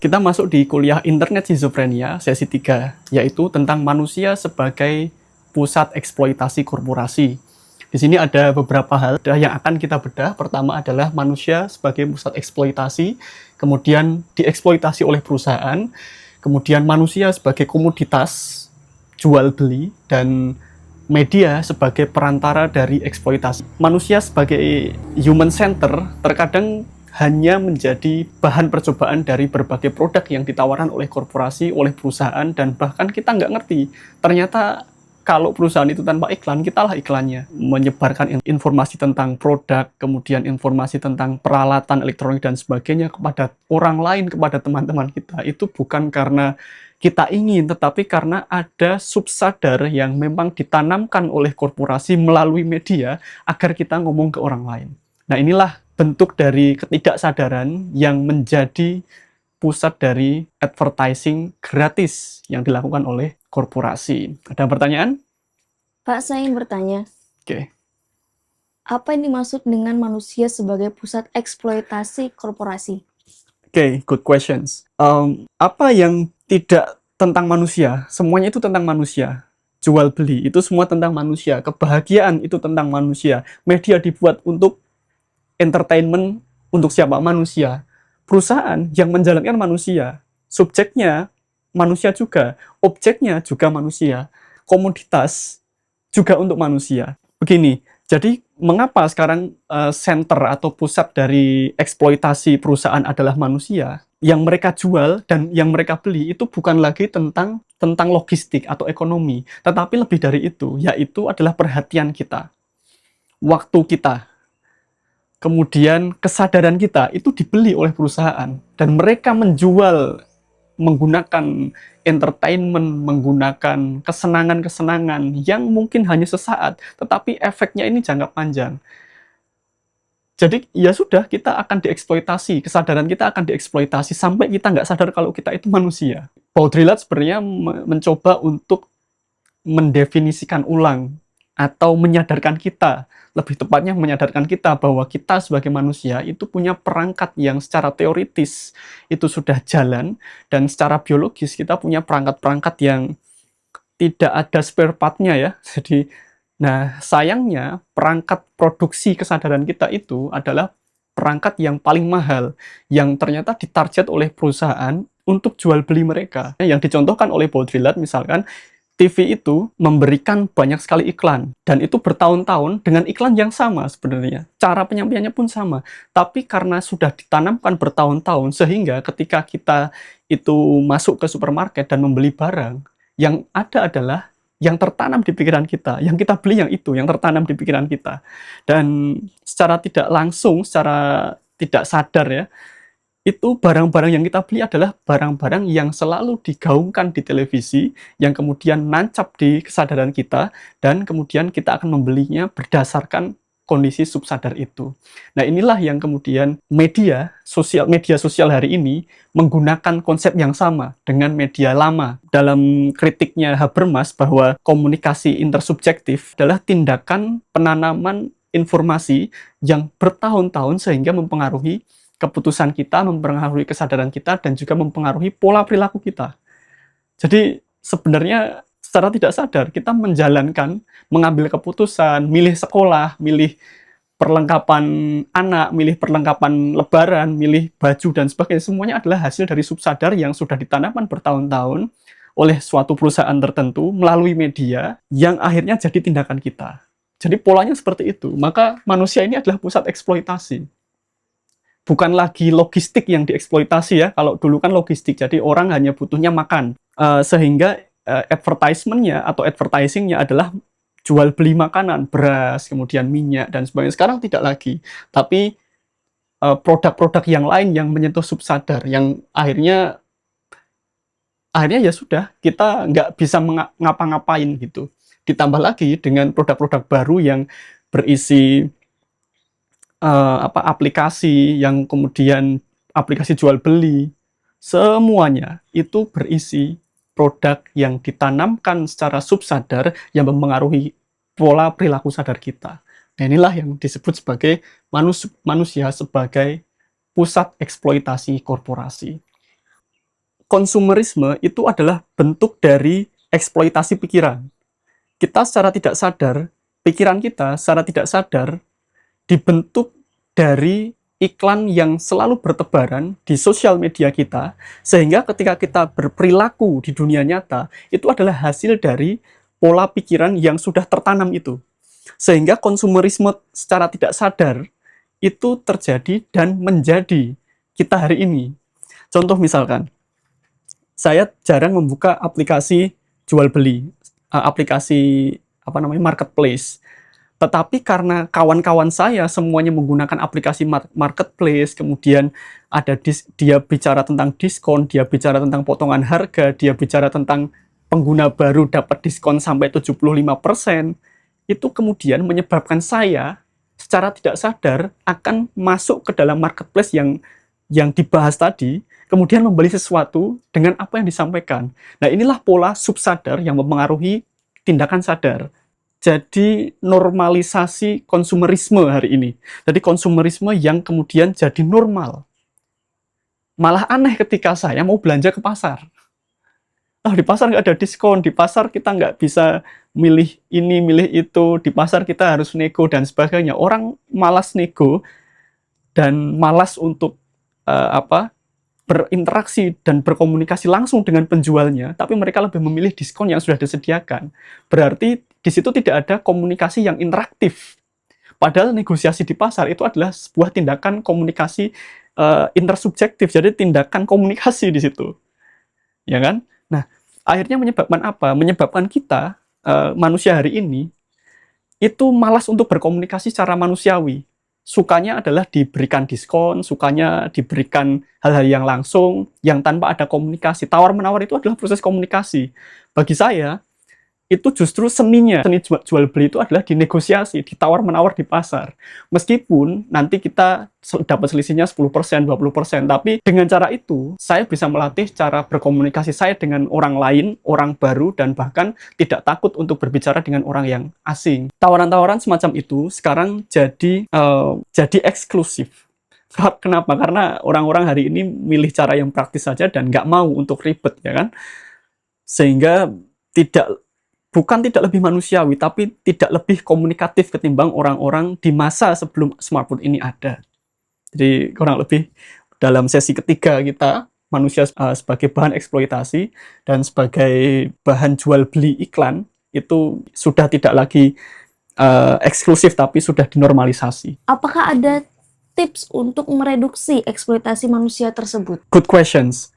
Kita masuk di kuliah Internet Schizophrenia sesi 3, yaitu tentang manusia sebagai pusat eksploitasi korporasi. Di sini ada beberapa hal yang akan kita bedah. Pertama adalah manusia sebagai pusat eksploitasi, kemudian dieksploitasi oleh perusahaan, kemudian manusia sebagai komoditas, jual beli, dan media sebagai perantara dari eksploitasi. Manusia sebagai human center terkadang hanya menjadi bahan percobaan dari berbagai produk yang ditawarkan oleh korporasi, oleh perusahaan, dan bahkan kita nggak ngerti. Ternyata kalau perusahaan itu tanpa iklan, kitalah iklannya. Menyebarkan informasi tentang produk, kemudian informasi tentang peralatan elektronik dan sebagainya kepada orang lain, kepada teman-teman kita. Itu bukan karena kita ingin, tetapi karena ada subsadar yang memang ditanamkan oleh korporasi melalui media agar kita ngomong ke orang lain. Nah, inilah bentuk dari ketidaksadaran yang menjadi pusat dari advertising gratis yang dilakukan oleh korporasi. Ada pertanyaan? Pak, saya ingin bertanya, Oke. apa yang dimaksud dengan manusia sebagai pusat eksploitasi korporasi? Oke, good questions. Apa yang tidak tentang manusia? Semuanya itu tentang manusia. Jual beli itu semua tentang manusia. Kebahagiaan itu tentang manusia. Media dibuat untuk entertainment untuk siapa? Manusia. Perusahaan yang menjalankan manusia. Subjeknya manusia juga. Objeknya juga manusia. Komoditas juga untuk manusia. Begini, jadi mengapa sekarang center atau pusat dari eksploitasi perusahaan adalah manusia? Yang mereka jual dan yang mereka beli itu bukan lagi tentang logistik atau ekonomi, tetapi lebih dari itu, yaitu adalah perhatian kita, waktu kita, kemudian kesadaran kita itu dibeli oleh perusahaan dan mereka menjual menggunakan entertainment, menggunakan kesenangan-kesenangan yang mungkin hanya sesaat, tetapi efeknya ini jangka panjang. Jadi ya sudah, kita akan dieksploitasi, kesadaran kita akan dieksploitasi sampai kita nggak sadar kalau kita itu manusia. Baudrillard sebenarnya mencoba untuk mendefinisikan ulang atau menyadarkan kita, lebih tepatnya menyadarkan kita bahwa kita sebagai manusia itu punya perangkat yang secara teoritis itu sudah jalan, dan secara biologis kita punya perangkat-perangkat yang tidak ada spare part-nya ya. Jadi, nah sayangnya perangkat produksi kesadaran kita itu adalah perangkat yang paling mahal, yang ternyata ditarget oleh perusahaan untuk jual beli mereka. Yang dicontohkan oleh Baudrillard misalkan, TV itu memberikan banyak sekali iklan, dan itu bertahun-tahun dengan iklan yang sama sebenarnya. Cara penyampaiannya pun sama. Tapi karena sudah ditanamkan bertahun-tahun, sehingga ketika kita itu masuk ke supermarket dan membeli barang, yang ada adalah yang tertanam di pikiran kita. Yang kita beli yang itu, yang tertanam di pikiran kita. Dan secara tidak langsung, secara tidak sadar ya, itu barang-barang yang kita beli adalah barang-barang yang selalu digaungkan di televisi, yang kemudian nancap di kesadaran kita, dan kemudian kita akan membelinya berdasarkan kondisi subsadar itu. Nah, inilah yang kemudian media sosial hari ini menggunakan konsep yang sama dengan media lama. Dalam kritiknya Habermas bahwa komunikasi intersubjektif adalah tindakan penanaman informasi yang bertahun-tahun sehingga mempengaruhi keputusan kita, mempengaruhi kesadaran kita, dan juga mempengaruhi pola perilaku kita. Jadi sebenarnya secara tidak sadar kita menjalankan, mengambil keputusan, milih sekolah, milih perlengkapan anak, milih perlengkapan lebaran, milih baju, dan sebagainya. Semuanya adalah hasil dari subsadar yang sudah ditanamkan bertahun-tahun oleh suatu perusahaan tertentu melalui media yang akhirnya jadi tindakan kita. Jadi polanya seperti itu. Maka manusia ini adalah pusat eksploitasi. Bukan lagi logistik yang dieksploitasi ya. Kalau dulu kan logistik, jadi orang hanya butuhnya makan. Sehingga advertisement-nya atau advertising-nya adalah jual beli makanan, beras, kemudian minyak, dan sebagainya. Sekarang tidak lagi. Tapi produk-produk yang lain yang menyentuh subsadar, yang akhirnya ya sudah, kita nggak bisa ngapa-ngapain gitu. Ditambah lagi dengan produk-produk baru yang berisi aplikasi yang kemudian aplikasi jual beli, semuanya itu berisi produk yang ditanamkan secara subsadar yang mempengaruhi pola perilaku sadar kita. Nah, inilah yang disebut sebagai manusia sebagai pusat eksploitasi korporasi. konsumerisme itu adalah bentuk dari eksploitasi pikiran. Kita secara tidak sadar, pikiran kita secara tidak sadar dibentuk dari iklan yang selalu bertebaran di sosial media kita, sehingga ketika kita berperilaku di dunia nyata, itu adalah hasil dari pola pikiran yang sudah tertanam itu. Sehingga konsumerisme secara tidak sadar itu terjadi dan menjadi kita hari ini. Contoh misalkan, saya jarang membuka aplikasi jual beli, aplikasi marketplace. Tetapi karena kawan-kawan saya semuanya menggunakan aplikasi marketplace, kemudian dia bicara tentang diskon, dia bicara tentang potongan harga, dia bicara tentang pengguna baru dapat diskon sampai 75%, itu kemudian menyebabkan saya secara tidak sadar akan masuk ke dalam marketplace yang dibahas tadi, kemudian membeli sesuatu dengan apa yang disampaikan. Nah, inilah pola subsadar yang mempengaruhi tindakan sadar. Jadi normalisasi konsumerisme hari ini. Jadi konsumerisme yang kemudian jadi normal. Malah aneh ketika saya mau belanja ke pasar. Di pasar nggak ada diskon, di pasar kita nggak bisa milih ini, milih itu, di pasar kita harus nego dan sebagainya. Orang malas nego dan malas untuk berinteraksi dan berkomunikasi langsung dengan penjualnya, tapi mereka lebih memilih diskon yang sudah disediakan. Berarti di situ tidak ada komunikasi yang interaktif. Padahal negosiasi di pasar itu adalah sebuah tindakan komunikasi intersubjektif, jadi tindakan komunikasi di situ. Ya kan? Nah, akhirnya menyebabkan apa? Menyebabkan kita, manusia hari ini, itu malas untuk berkomunikasi secara manusiawi. Sukanya adalah diberikan diskon, sukanya diberikan hal-hal yang langsung, yang tanpa ada komunikasi. Tawar-menawar itu adalah proses komunikasi. Bagi saya, itu justru seni jual beli itu adalah di negosiasi, ditawar-menawar di pasar. Meskipun nanti kita dapat selisihnya 10%, 20%, tapi dengan cara itu, saya bisa melatih cara berkomunikasi saya dengan orang lain, orang baru, dan bahkan tidak takut untuk berbicara dengan orang yang asing. Tawaran-tawaran semacam itu sekarang jadi eksklusif. Kenapa? Karena orang-orang hari ini milih cara yang praktis saja dan nggak mau untuk ribet, ya kan? Sehingga bukan tidak lebih manusiawi, tapi tidak lebih komunikatif ketimbang orang-orang di masa sebelum smartphone ini ada. Jadi kurang lebih dalam sesi ketiga kita, manusia sebagai bahan eksploitasi dan sebagai bahan jual beli iklan, itu sudah tidak lagi eksklusif, tapi sudah dinormalisasi. Apakah ada tips untuk mereduksi eksploitasi manusia tersebut? Good questions.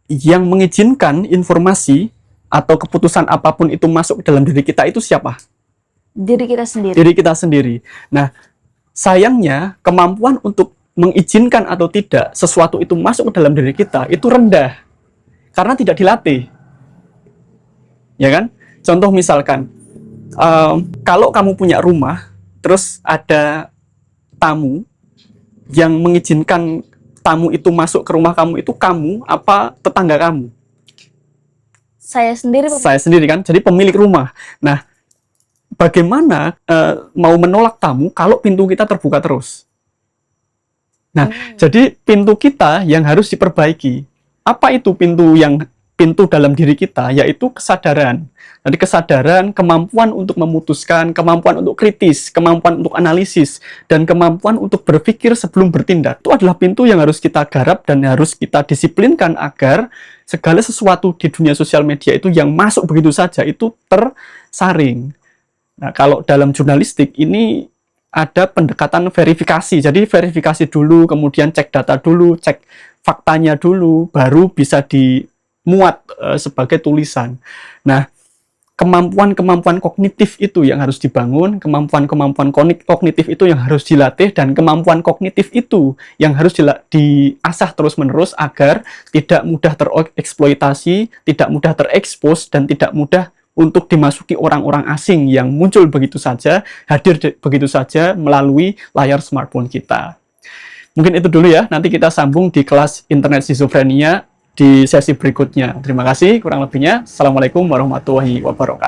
Yang mengizinkan informasi atau keputusan apapun itu masuk ke dalam diri kita itu siapa? Diri kita sendiri. Diri kita sendiri. Nah, sayangnya kemampuan untuk mengizinkan atau tidak sesuatu itu masuk ke dalam diri kita itu rendah karena tidak dilatih. Ya kan? Contoh misalkan, kalau kamu punya rumah, terus ada tamu yang mengizinkan tamu itu masuk ke rumah kamu, itu kamu apa tetangga kamu? Saya sendiri. Saya sendiri kan, jadi pemilik rumah. Nah, bagaimana mau menolak tamu kalau pintu kita terbuka terus? Nah, jadi pintu kita yang harus diperbaiki. Apa itu pintu dalam diri kita? Yaitu kesadaran. Jadi kesadaran, kemampuan untuk memutuskan, kemampuan untuk kritis, kemampuan untuk analisis, dan kemampuan untuk berpikir sebelum bertindak. Itu adalah pintu yang harus kita garap dan harus kita disiplinkan agar segala sesuatu di dunia sosial media itu yang masuk begitu saja itu tersaring. Nah, kalau dalam jurnalistik ini ada pendekatan verifikasi. Jadi verifikasi dulu, kemudian cek data dulu, cek faktanya dulu, baru bisa dimuat sebagai tulisan. Nah, kemampuan-kemampuan kognitif itu yang harus dibangun, kemampuan-kemampuan kognitif itu yang harus dilatih, dan kemampuan kognitif itu yang harus diasah terus-menerus agar tidak mudah tereksploitasi, tidak mudah terekspos, dan tidak mudah untuk dimasuki orang-orang asing yang muncul begitu saja, hadir begitu saja melalui layar smartphone kita. Mungkin itu dulu ya, nanti kita sambung di kelas internet schizophrenia di sesi berikutnya. Terima kasih, kurang lebihnya. Assalamualaikum warahmatullahi wabarakatuh.